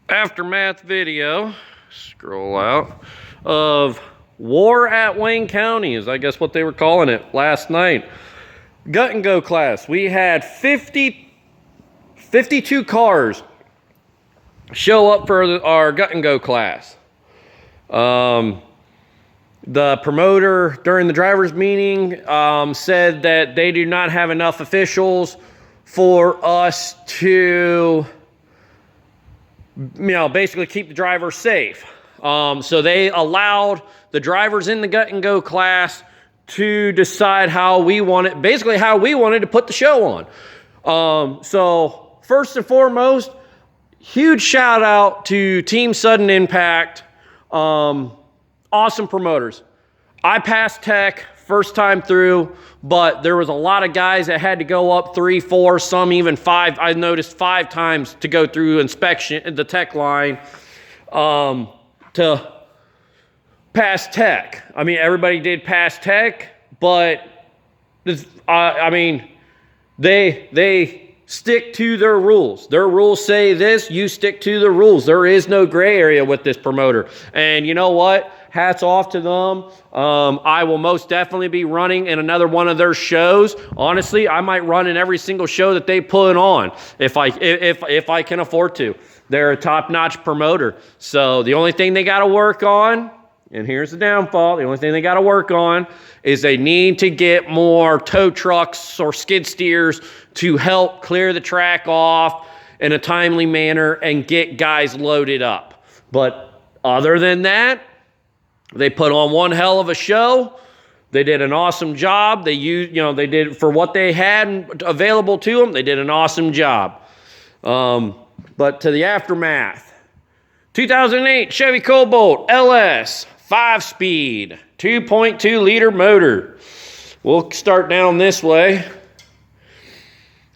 aftermath video, scroll out, of War at Wayne County is I guess what they were calling it last night. Gut and go class. We had 52 cars show up for our gut and go class. The promoter during the driver's meeting said that they do not have enough officials for us to, basically keep the drivers safe. So they allowed the drivers in the gut and go class to decide how we wanted to put the show on. So first and foremost, huge shout out to Team Sudden Impact. Awesome promoters. I passed tech first time through, but there was a lot of guys that had to go up 3, 4, some even 5. I noticed 5 times to go through inspection, the tech line, to pass tech. I mean, everybody did pass tech, but they stick to their rules. Their rules say this, you stick to the rules. There is no gray area with this promoter. And you know what? Hats off to them. I will most definitely be running in another one of their shows. Honestly, I might run in every single show that they put on if I can afford to. They're a top-notch promoter. So the only thing they got to work on, and here's the downfall, the only thing they got to work on is they need to get more tow trucks or skid steers to help clear the track off in a timely manner and get guys loaded up. But other than that, they put on one hell of a show. They did an awesome job. They did for what they had available to them. They did an awesome job. But to the aftermath, 2008 Chevy Cobalt LS 5-speed, 2.2 liter motor. We'll start down this way.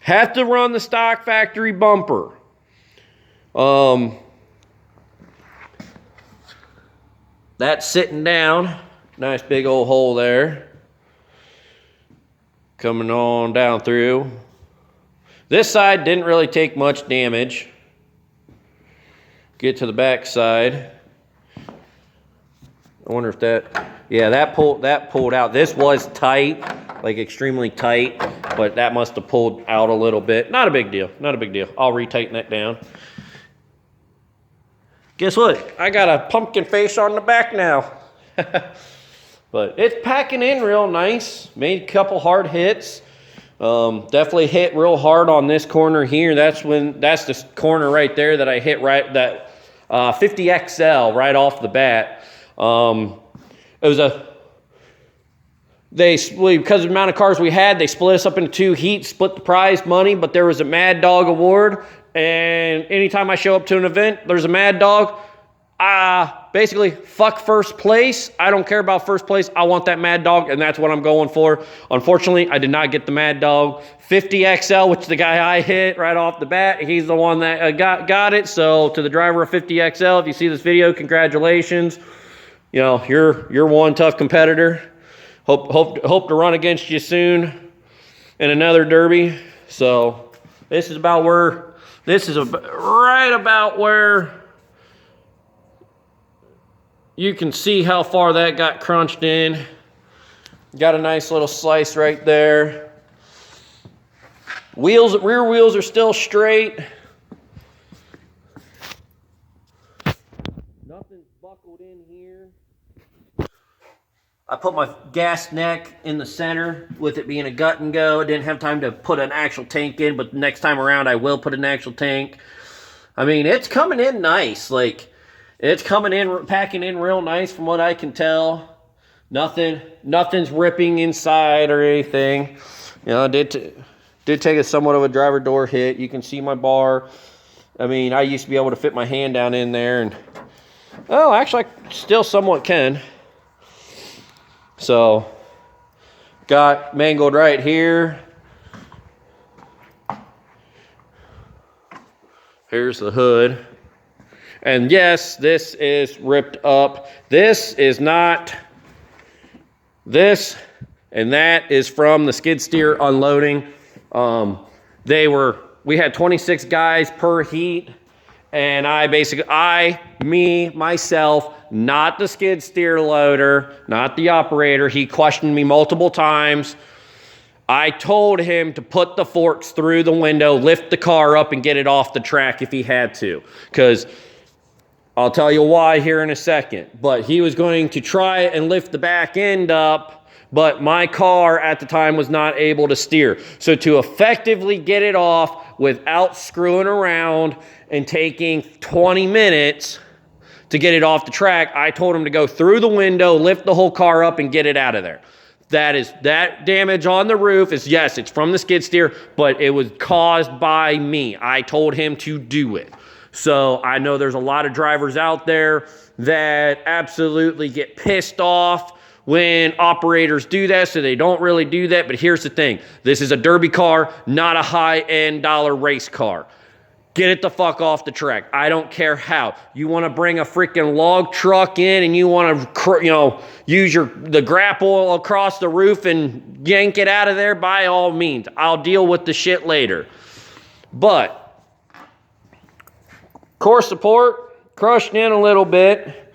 Have to run the stock factory bumper. That's sitting down. Nice big old hole there. Coming on down through. This side didn't really take much damage. Get to the back side. I wonder if that pulled out. This was tight, like extremely tight, but that must have pulled out a little bit. Not a big deal, not a big deal. I'll retighten that down. Guess what? I got a pumpkin face on the back now. But it's packing in real nice. Made a couple hard hits. Definitely hit real hard on this corner here. That's the corner right there that I hit right, that 50XL right off the bat. It was because of the amount of cars we had, they split us up into 2 heats, split the prize money, but there was a Mad Dog award. And anytime I show up to an event, there's a Mad Dog. Basically, fuck first place. I don't care about first place. I want that Mad Dog, and that's what I'm going for. Unfortunately, I did not get the Mad Dog. 50XL, which the guy I hit right off the bat, he's the one that got it. So to the driver of 50XL, if you see this video, congratulations. You're one tough competitor. Hope to run against you soon in another derby. So this is right about where you can see how far that got crunched in. Got a nice little slice right there. Rear wheels are still straight. Nothing's buckled in here. I put my gas neck in the center with it being a gut and go. I didn't have time to put an actual tank in, but next time around I will put an actual tank. I mean, it's coming in nice. Like, it's coming in, packing in real nice from what I can tell. Nothing's ripping inside or anything. I did take a somewhat of a driver door hit. You can see my bar. I mean, I used to be able to fit my hand down in there, and actually I still somewhat can. So, got mangled right here. Here's the hood. And yes, this is ripped up. This is not this, and that is from the skid steer unloading. We had 26 guys per heat, And myself, not the skid steer loader, not the operator. He questioned me multiple times. I told him to put the forks through the window, lift the car up, and get it off the track if he had to. Because I'll tell you why here in a second. But he was going to try and lift the back end up, but my car at the time was not able to steer. So to effectively get it off without screwing around and taking 20 minutes to get it off the track, I told him to go through the window, lift the whole car up, and get it out of there. That damage on the roof is, yes, it's from the skid steer, but it was caused by me. I told him to do it. So I know there's a lot of drivers out there that absolutely get pissed off when operators do that, so they don't really do that. But here's the thing. This is a derby car, not a high-end dollar race car. Get it the fuck off the track. I don't care how. You want to bring a freaking log truck in and you want to, use the grapple across the roof and yank it out of there, by all means. I'll deal with the shit later. But core support, crushed in a little bit.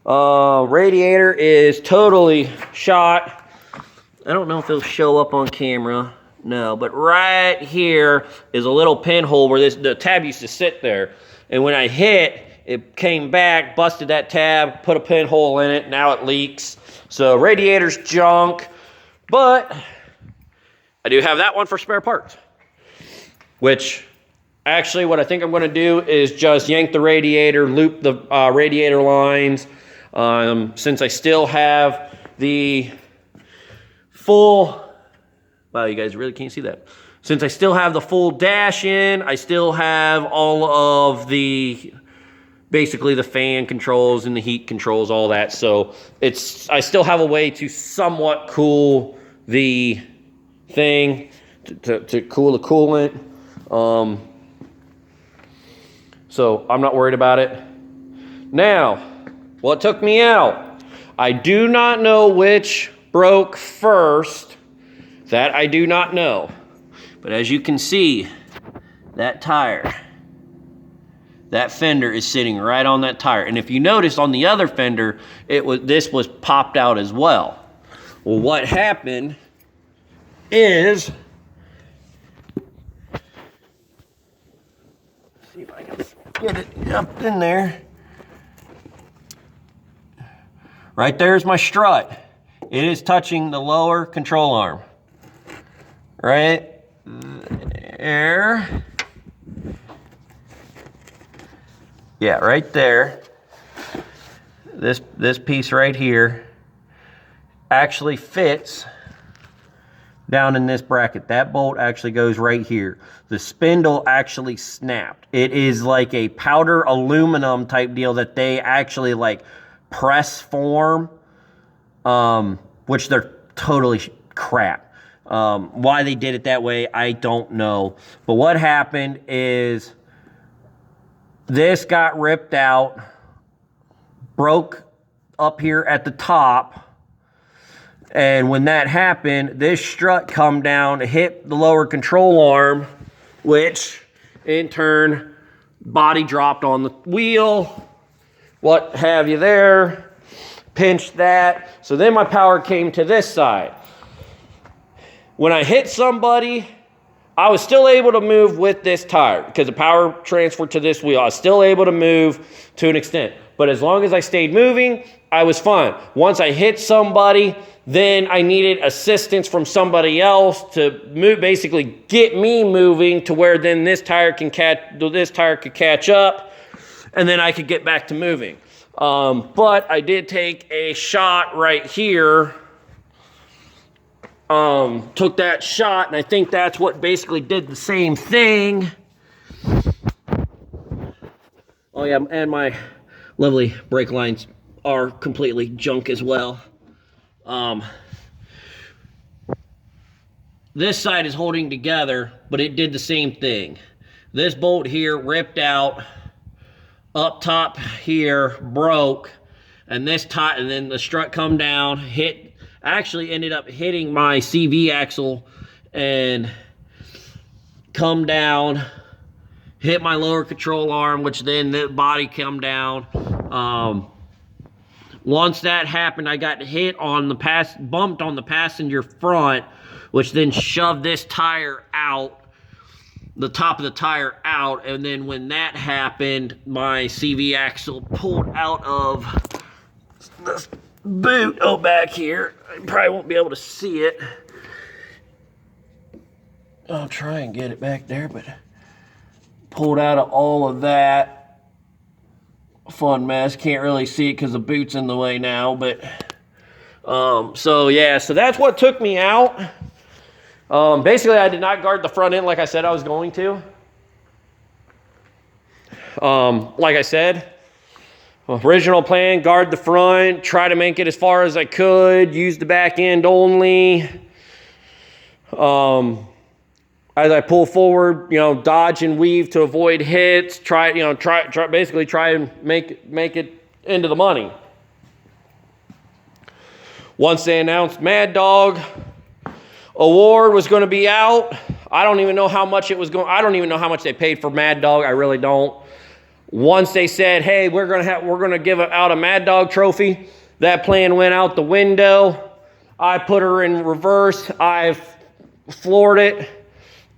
Radiator is totally shot. I don't know if it'll show up on camera. No, but right here is a little pinhole where the tab used to sit there. And when I hit, it came back, busted that tab, put a pinhole in it, now it leaks. So radiator's junk, but I do have that one for spare parts. Which, actually what I think I'm gonna do is just yank the radiator, loop the radiator lines. Since I still have the full... Wow, you guys really can't see that. Since I still have the full dash in, I still have all of basically the fan controls and the heat controls, all that. So I still have a way to somewhat cool the thing, to cool the coolant. So I'm not worried about it. Now, what took me out? I do not know which broke first. That I do not know. But as you can see, that tire, that fender is sitting right on that tire. And if you notice on the other fender, this was popped out as well. Well, what happened is, see if I can get it up in there. Right there's my strut. It is touching the lower control arm. Right there. Yeah, right there. This piece right here actually fits down in this bracket. That bolt actually goes right here. The spindle actually snapped. It is like a powder aluminum type deal that they actually like press form, which they're totally crap. Why they did it that way, I don't know. But what happened is this got ripped out, broke up here at the top, and when that happened, this strut come down, hit the lower control arm, which in turn, body dropped on the wheel, what have you there, pinched that. So then my power came to this side. When I hit somebody, I was still able to move with this tire because the power transferred to this wheel. I was still able to move to an extent. But as long as I stayed moving, I was fine. Once I hit somebody, then I needed assistance from somebody else to move, basically get me moving to where then this tire could catch up, and then I could get back to moving. But I did take a shot right here. Took that shot, and I think that's what basically did the same thing. Oh yeah, and my lovely brake lines are completely junk as well. This side is holding together, but it did the same thing. This bolt here ripped out, up top here broke, and and then the strut come down, actually ended up hitting my CV axle and come down hit my lower control arm, which then the body come down. Once that happened, I got hit on the bumped on the passenger front, which then shoved this tire out, the top of the tire out. And then when that happened, my CV axle pulled out of this boot. Oh, back here. I probably won't be able to see it. I'll try and get it back there, but pulled out of all of that. Fun mess. Can't really see it because the boot's in the way now, but so yeah, so that's what took me out. Basically, I did not guard the front end like I said I was going to. Like I said, original plan, guard the front, try to make it as far as I could, use the back end only. As I pull forward, dodge and weave to avoid hits, basically try and make it into the money. Once they announced Mad Dog Award was going to be out, I don't even know how much it was going. I don't even know how much they paid for Mad Dog. I really don't. Once they said, "Hey, we're going to give out a Mad Dog trophy," that plan went out the window. I put her in reverse. I floored it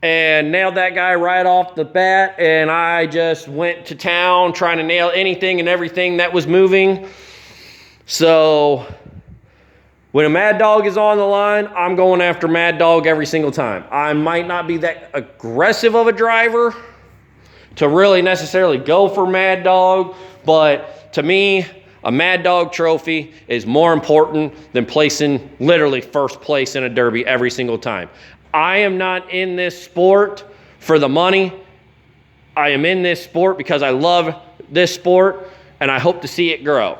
and nailed that guy right off the bat, and I just went to town trying to nail anything and everything that was moving. So when a Mad Dog is on the line, I'm going after Mad Dog every single time. I might not be that aggressive of a driver to really necessarily go for Mad Dog, but to me, a Mad Dog trophy is more important than placing literally first place in a derby every single time. I am not in this sport for the money. I am in this sport because I love this sport and I hope to see it grow.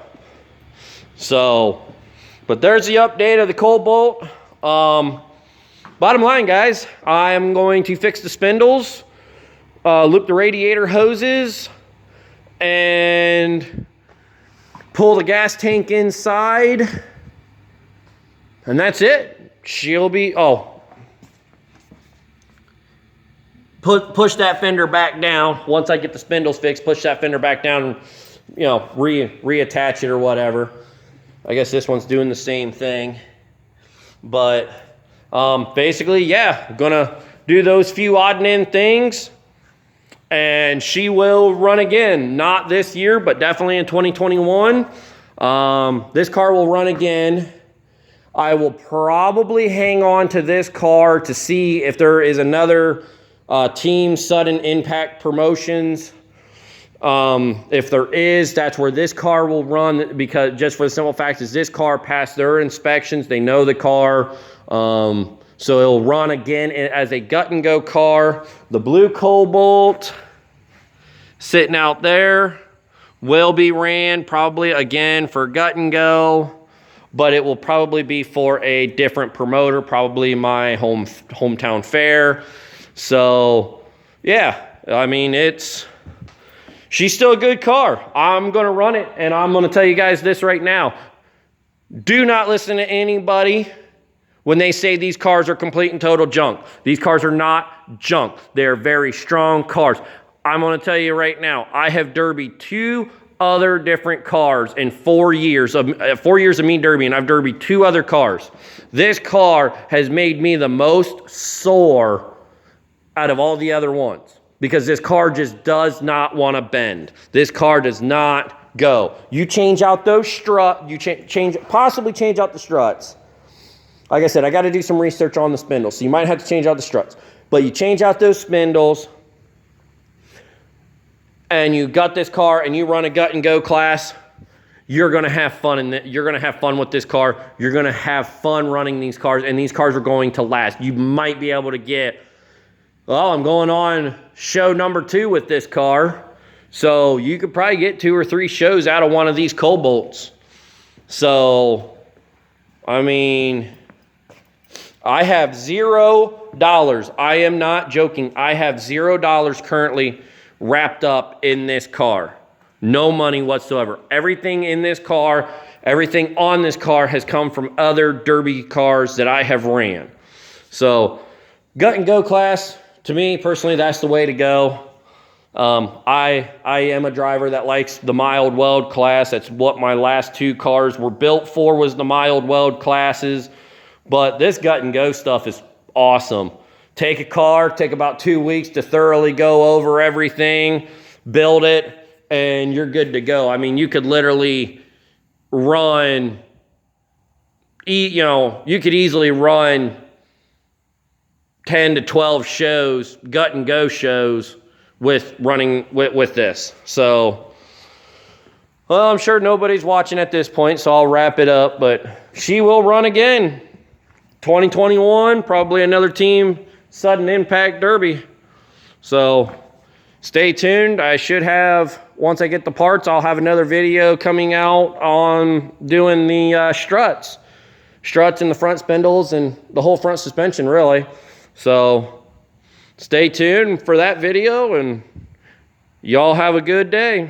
So, but there's the update of the Cobalt. Bottom line, guys, I am going to fix the spindles, loop the radiator hoses, and pull the gas tank inside. And that's it. She'll be, push that fender back down. Once I get the spindles fixed, push that fender back down and, reattach it or whatever. I guess this one's doing the same thing. But basically, yeah, gonna do those few odd and end things. And she will run again. Not this year, but definitely in 2021. This car will run again. I will probably hang on to this car to see if there is another Team Sudden Impact Promotions. If there is, that's where this car will run, because just for the simple fact is this car passed their inspections. They know the car. So it'll run again as a gut and go car. The blue Cobalt sitting out there will be ran probably again for gut and go, but it will probably be for a different promoter, probably my hometown fair. So, yeah, I mean, she's still a good car. I'm going to run it, and I'm going to tell you guys this right now. Do not listen to anybody when they say these cars are complete and total junk. These cars are not junk. They're very strong cars. I'm going to tell you right now, I have derbied 2 other different cars in 4 years of me derbying. I've derbied 2 other cars. This car has made me the most sore out of all the other ones, because this car just does not want to bend. This car does not go. You change out those struts, possibly change out the struts. Like I said, I got to do some research on the spindles, so you might have to change out the struts. But you change out those spindles, and you gut this car, and you run a gut and go class, you're going to have fun you're going to have fun with this car. You're going to have fun running these cars, and these cars are going to last. You might be able to get, I'm going on show number 2 with this car. So you could probably get 2 or 3 shows out of one of these Cobalts. So, I mean, I have $0. I am not joking. I have $0 currently wrapped up in this car. No money whatsoever. Everything in this car, everything on this car has come from other derby cars that I have ran. So, gut and go class, to me personally, that's the way to go. I am a driver that likes the mild weld class. That's what my last 2 cars were built for, was the mild weld classes. But this gut and go stuff is awesome. Take a car, take about 2 weeks to thoroughly go over everything, build it, and you're good to go. I mean, you could literally run, you could easily run 10 to 12 shows, gut and go shows, with running with this. So, well, I'm sure nobody's watching at this point, so I'll wrap it up. But she will run again. 2021, probably another team sudden impact derby. So stay tuned. I should have, once I get the parts, I'll have another video coming out on doing the struts in the front spindles and the whole front suspension, really. So stay tuned for that video, and y'all have a good day.